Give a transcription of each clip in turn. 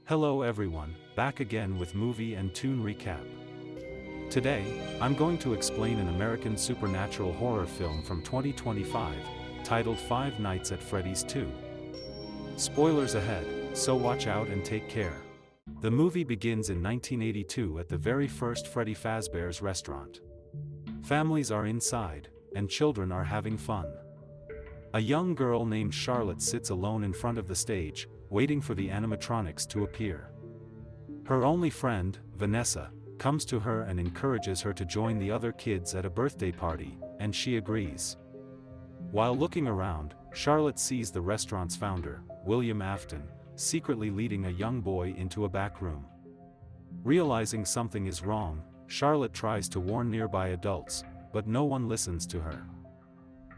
Hello everyone, back again with movie and tune recap. Today, I'm going to explain an American supernatural horror film from 2025, titled Five Nights at Freddy's 2. Spoilers ahead, so watch out and take care. The movie begins in 1982 at the very first Freddy Fazbear's restaurant. Families are inside, and children are having fun. A young girl named Charlotte sits alone in front of the stage, waiting for the animatronics to appear. Her only friend, Vanessa, comes to her and encourages her to join the other kids at a birthday party, and she agrees. While looking around, Charlotte sees the restaurant's founder, William Afton, secretly leading a young boy into a back room. Realizing something is wrong, Charlotte tries to warn nearby adults, but no one listens to her.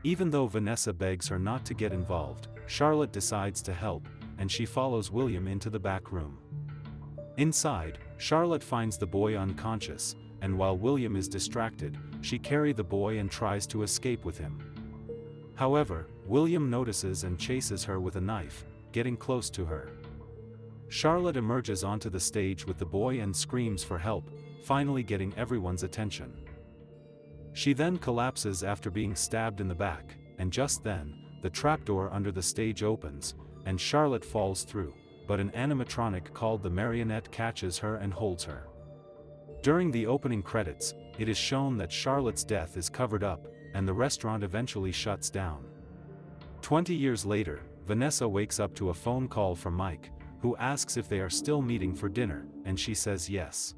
Even though Vanessa begs her not to get involved, Charlotte decides to help, and she follows William into the back room. Inside, Charlotte finds the boy unconscious, and while William is distracted, she carries the boy and tries to escape with him. However, William notices and chases her with a knife, getting close to her. Charlotte emerges onto the stage with the boy and screams for help, finally getting everyone's attention. She then collapses after being stabbed in the back, and just then, the trapdoor under the stage opens, and Charlotte falls through, but an animatronic called the Marionette catches her and holds her. During the opening credits, it is shown that Charlotte's death is covered up, and the restaurant eventually shuts down. 20 years later, Vanessa wakes up to a phone call from Mike, who asks if they are still meeting for dinner, and she says yes.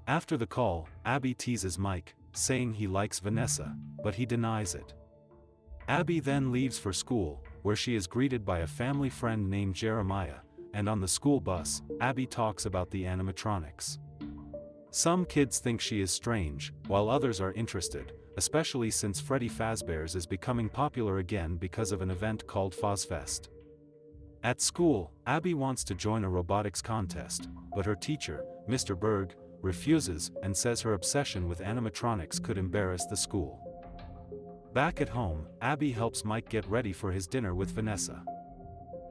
After the call, Abby teases Mike, saying he likes Vanessa, but he denies it. Abby then leaves for school, where she is greeted by a family friend named Jeremiah, and on the school bus, Abby talks about the animatronics. Some kids think she is strange, while others are interested, especially since Freddy Fazbear's is becoming popular again because of an event called FozFest. At school, Abby wants to join a robotics contest, but her teacher, Mr. Berg, refuses and says her obsession with animatronics could embarrass the school. Back at home, Abby helps Mike get ready for his dinner with Vanessa.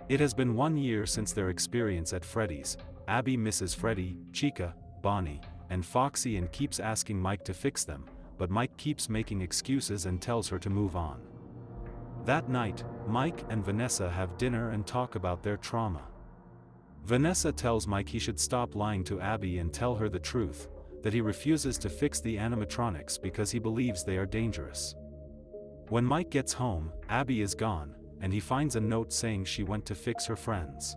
It has been 1 year since their experience at Freddy's. Abby misses Freddy, Chica, Bonnie, and Foxy and keeps asking Mike to fix them, but Mike keeps making excuses and tells her to move on. That night, Mike and Vanessa have dinner and talk about their trauma. Vanessa tells Mike he should stop lying to Abby and tell her the truth, that he refuses to fix the animatronics because he believes they are dangerous. When Mike gets home, Abby is gone, and he finds a note saying she went to fix her friends.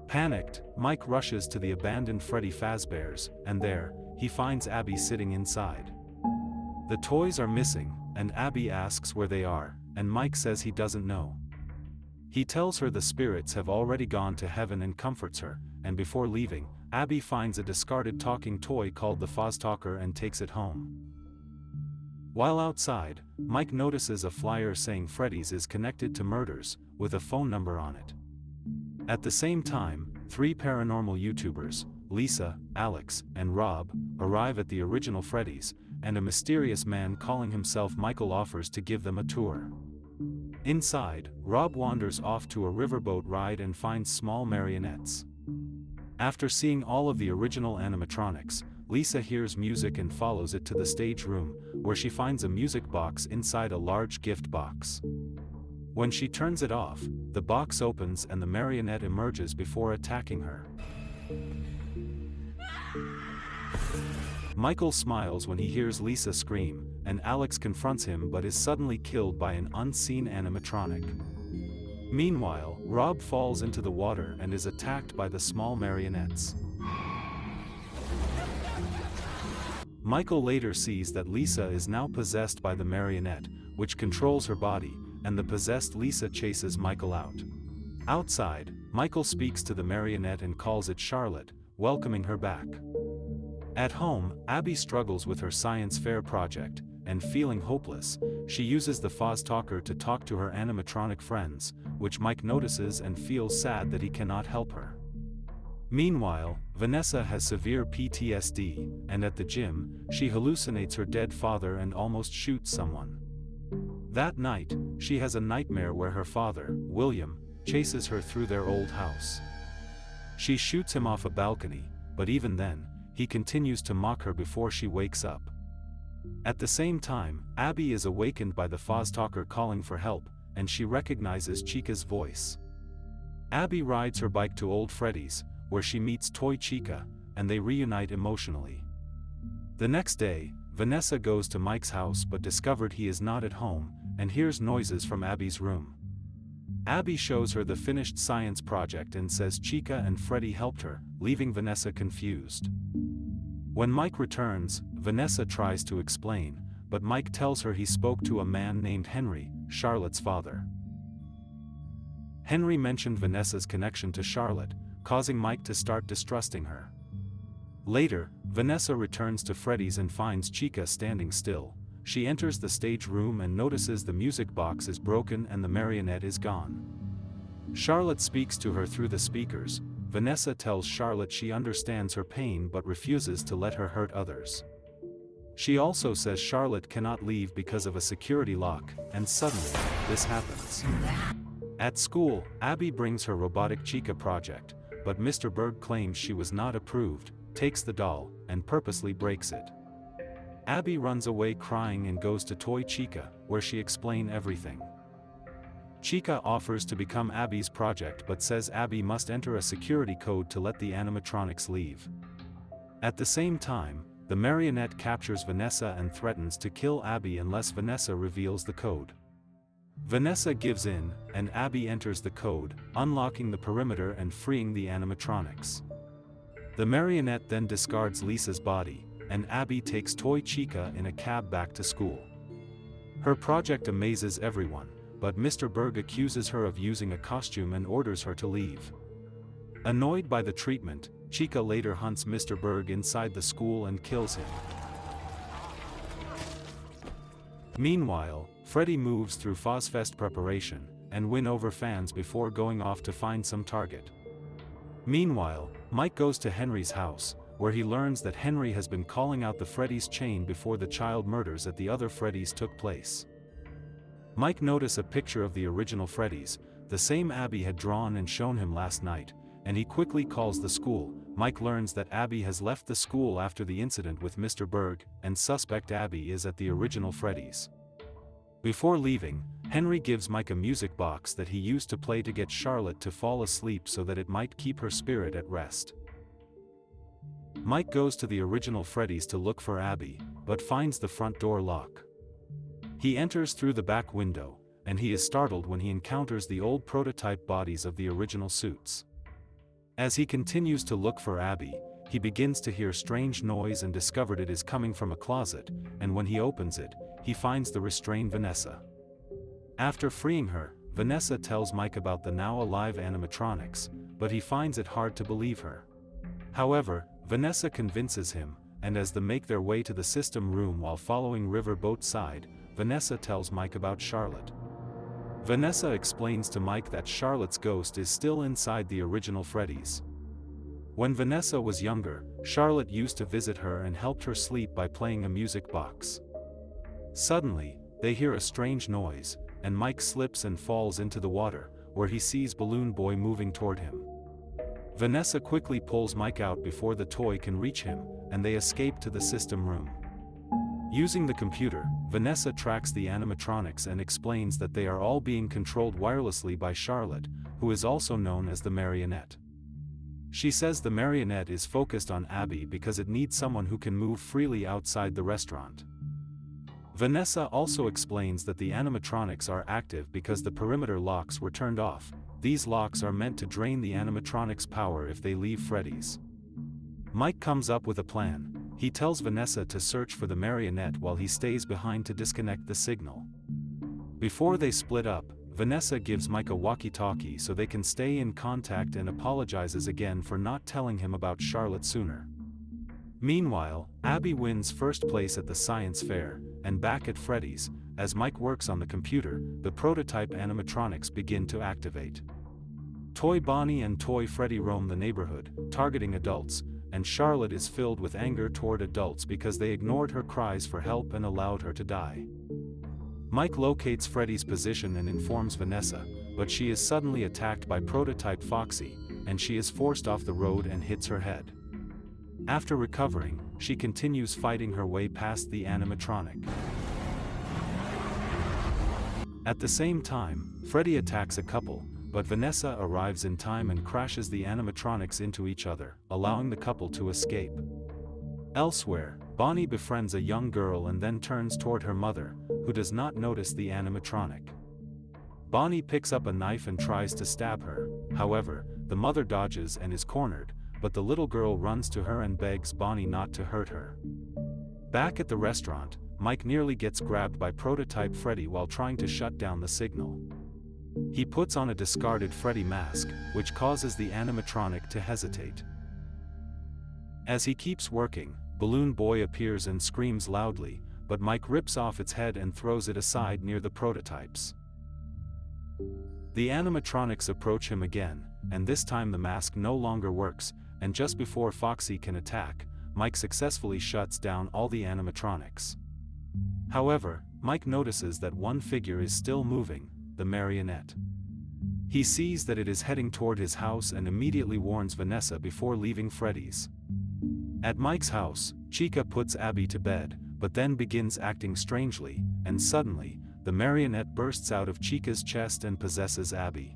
Panicked, Mike rushes to the abandoned Freddy Fazbear's, and there, he finds Abby sitting inside. The toys are missing, and Abby asks where they are, and Mike says he doesn't know. He tells her the spirits have already gone to heaven and comforts her, and before leaving, Abby finds a discarded talking toy called the Foztalker and takes it home. While outside, Mike notices a flyer saying Freddy's is connected to murders, with a phone number on it. At the same time, 3 paranormal YouTubers, Lisa, Alex, and Rob, arrive at the original Freddy's, and a mysterious man calling himself Michael offers to give them a tour. Inside, Rob wanders off to a riverboat ride and finds small marionettes. After seeing all of the original animatronics, Lisa hears music and follows it to the stage room, where she finds a music box inside a large gift box. When she turns it off, the box opens and the marionette emerges before attacking her. Michael smiles when he hears Lisa scream, and Alex confronts him but is suddenly killed by an unseen animatronic. Meanwhile, Rob falls into the water and is attacked by the small marionettes. Michael later sees that Lisa is now possessed by the marionette, which controls her body, and the possessed Lisa chases Michael out. Outside, Michael speaks to the marionette and calls it Charlotte, welcoming her back. At home, Abby struggles with her science fair project, and feeling hopeless, she uses the Foztalker to talk to her animatronic friends, which Mike notices and feels sad that he cannot help her. Meanwhile, Vanessa has severe PTSD, and at the gym, she hallucinates her dead father and almost shoots someone. That night, she has a nightmare where her father, William, chases her through their old house. She shoots him off a balcony, but even then, he continues to mock her before she wakes up. At the same time, Abby is awakened by the Foz-talker calling for help, and she recognizes Chica's voice. Abby rides her bike to Old Freddy's, where she meets Toy Chica, and they reunite emotionally. The next day, Vanessa goes to Mike's house but discovered he is not at home, and hears noises from Abby's room. Abby shows her the finished science project and says Chica and Freddy helped her, leaving Vanessa confused. When Mike returns, Vanessa tries to explain, but Mike tells her he spoke to a man named Henry, Charlotte's father. Henry mentioned Vanessa's connection to Charlotte, causing Mike to start distrusting her. Later, Vanessa returns to Freddy's and finds Chica standing still. She enters the stage room and notices the music box is broken and the marionette is gone. Charlotte speaks to her through the speakers. Vanessa tells Charlotte she understands her pain but refuses to let her hurt others. She also says Charlotte cannot leave because of a security lock, and suddenly, this happens. At school, Abby brings her robotic Chica project, but Mr. Berg claims she was not approved, takes the doll, and purposely breaks it. Abby runs away crying and goes to Toy Chica, where she explains everything. Chica offers to become Abby's project but says Abby must enter a security code to let the animatronics leave. At the same time, the marionette captures Vanessa and threatens to kill Abby unless Vanessa reveals the code. Vanessa gives in, and Abby enters the code, unlocking the perimeter and freeing the animatronics. The marionette then discards Lisa's body, and Abby takes Toy Chica in a cab back to school. Her project amazes everyone, but Mr. Berg accuses her of using a costume and orders her to leave. Annoyed by the treatment, Chica later hunts Mr. Berg inside the school and kills him. Meanwhile, Freddy moves through Fozfest preparation, and win over fans before going off to find some target. Meanwhile, Mike goes to Henry's house, where he learns that Henry has been calling out the Freddy's chain before the child murders at the other Freddy's took place. Mike notices a picture of the original Freddy's, the same Abby had drawn and shown him last night, and he quickly calls the school. Mike learns that Abby has left the school after the incident with Mr. Berg, and suspect Abby is at the original Freddy's. Before leaving, Henry gives Mike a music box that he used to play to get Charlotte to fall asleep so that it might keep her spirit at rest. Mike goes to the original Freddy's to look for Abby, but finds the front door locked. He enters through the back window, and he is startled when he encounters the old prototype bodies of the original suits. As he continues to look for Abby, he begins to hear strange noise and discovered it is coming from a closet, and when he opens it, he finds the restrained Vanessa. After freeing her, Vanessa tells Mike about the now alive animatronics, but he finds it hard to believe her. However, Vanessa convinces him, and as they make their way to the system room while following River boat side, Vanessa tells Mike about Charlotte. Vanessa explains to Mike that Charlotte's ghost is still inside the original Freddy's. When Vanessa was younger, Charlotte used to visit her and helped her sleep by playing a music box. Suddenly, they hear a strange noise, and Mike slips and falls into the water, where he sees Balloon Boy moving toward him. Vanessa quickly pulls Mike out before the toy can reach him, and they escape to the system room. Using the computer, Vanessa tracks the animatronics and explains that they are all being controlled wirelessly by Charlotte, who is also known as the marionette. She says the marionette is focused on Abby because it needs someone who can move freely outside the restaurant. Vanessa also explains that the animatronics are active because the perimeter locks were turned off. These locks are meant to drain the animatronics' power if they leave Freddy's. Mike comes up with a plan. He tells Vanessa to search for the marionette while he stays behind to disconnect the signal. Before they split up, Vanessa gives Mike a walkie-talkie so they can stay in contact and apologizes again for not telling him about Charlotte sooner. Meanwhile, Abby wins first place at the science fair, and back at Freddy's, as Mike works on the computer, the prototype animatronics begin to activate. Toy Bonnie and Toy Freddy roam the neighborhood, targeting adults, and Charlotte is filled with anger toward adults because they ignored her cries for help and allowed her to die. Mike locates Freddy's position and informs Vanessa, but she is suddenly attacked by prototype Foxy, and she is forced off the road and hits her head. After recovering, she continues fighting her way past the animatronic. At the same time, Freddy attacks a couple, but Vanessa arrives in time and crashes the animatronics into each other, allowing the couple to escape. Elsewhere, Bonnie befriends a young girl and then turns toward her mother, who does not notice the animatronic. Bonnie picks up a knife and tries to stab her. However, the mother dodges and is cornered, but the little girl runs to her and begs Bonnie not to hurt her. Back at the restaurant, Mike nearly gets grabbed by prototype Freddy while trying to shut down the signal. He puts on a discarded Freddy mask, which causes the animatronic to hesitate. As he keeps working, Balloon Boy appears and screams loudly, but Mike rips off its head and throws it aside near the prototypes. The animatronics approach him again, and this time the mask no longer works, and just before Foxy can attack, Mike successfully shuts down all the animatronics. However, Mike notices that one figure is still moving, the marionette. He sees that it is heading toward his house and immediately warns Vanessa before leaving Freddy's. At Mike's house, Chica puts Abby to bed, but then begins acting strangely, and suddenly, the marionette bursts out of Chica's chest and possesses Abby.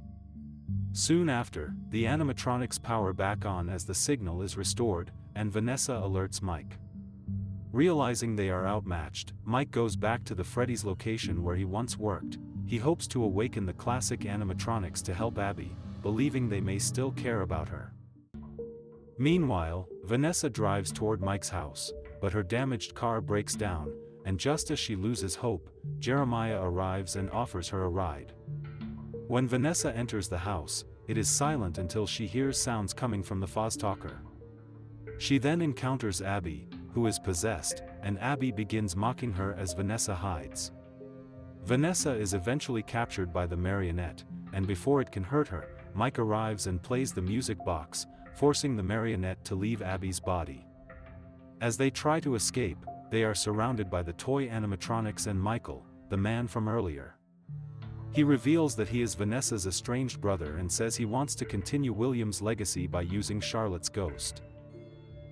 Soon after, the animatronics power back on as the signal is restored, and Vanessa alerts Mike. Realizing they are outmatched, Mike goes back to the Freddy's location where he once worked. He hopes to awaken the classic animatronics to help Abby, believing they may still care about her. Meanwhile, Vanessa drives toward Mike's house, but her damaged car breaks down, and just as she loses hope, Jeremiah arrives and offers her a ride. When Vanessa enters the house, it is silent until she hears sounds coming from the Fosstalker. She then encounters Abby, who is possessed, and Abby begins mocking her as Vanessa hides. Vanessa is eventually captured by the marionette, and before it can hurt her, Mike arrives and plays the music box, forcing the marionette to leave Abby's body. As they try to escape, they are surrounded by the toy animatronics and Michael, the man from earlier. He reveals that he is Vanessa's estranged brother and says he wants to continue William's legacy by using Charlotte's ghost.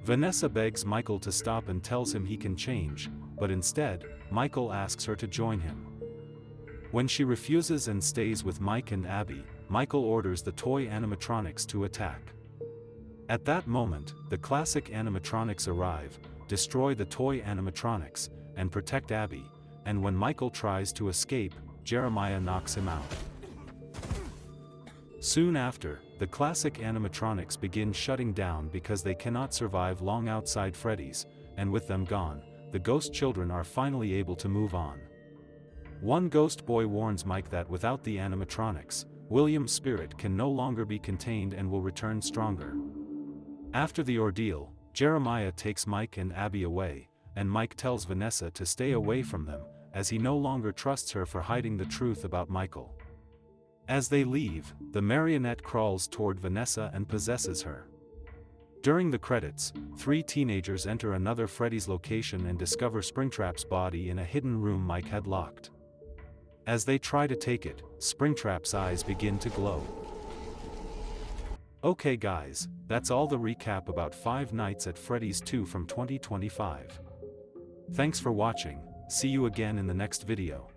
Vanessa begs Michael to stop and tells him he can change, but instead, Michael asks her to join him. When she refuses and stays with Mike and Abby, Michael orders the toy animatronics to attack. At that moment, the classic animatronics arrive, destroy the toy animatronics, and protect Abby, and when Michael tries to escape, Jeremiah knocks him out. Soon after, the classic animatronics begin shutting down because they cannot survive long outside Freddy's, and with them gone, the ghost children are finally able to move on. One ghost boy warns Mike that without the animatronics, William's spirit can no longer be contained and will return stronger. After the ordeal, Jeremiah takes Mike and Abby away, and Mike tells Vanessa to stay away from them, as he no longer trusts her for hiding the truth about Michael. As they leave, the marionette crawls toward Vanessa and possesses her. During the credits, 3 teenagers enter another Freddy's location and discover Springtrap's body in a hidden room Mike had locked. As they try to take it, Springtrap's eyes begin to glow. Okay guys, that's all the recap about Five Nights at Freddy's 2 from 2025. Thanks for watching, see you again in the next video.